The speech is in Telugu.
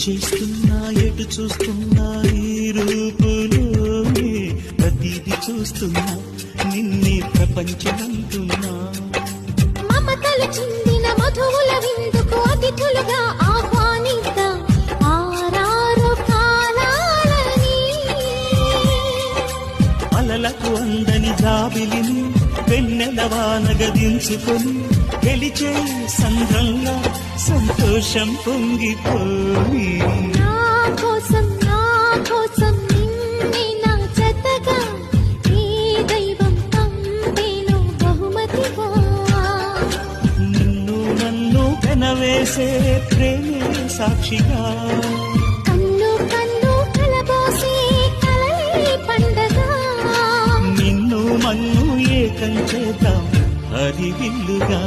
చేస్తున్నా ఎటు చూస్తున్నా ఈ రూపులోనే ప్రతిది చూస్తున్నా నిన్నే ప్రపంచమంటున్నా మమతలు చిందిన మధువుల విందుకు అతిథులుగా ఆహ్వానిద్దాం ఆరారు కాలాలని అలలకు అందని జాబిలిని వెన్నెల వానగదించుకొని గెలిచే సంద్రంగా సంతోషం పొంగిపోయి నా కోసం నిన్నే నా జతగా ఈ దైవం పంపేను బహుమతిగా నిన్ను నన్ను కనవేసే ప్రేమే సాక్షిగా కన్ను కన్ను కలబోసే కలలే పండగ నిన్ను మన్ను ఏకం చేద్దాం హరివిల్లుగా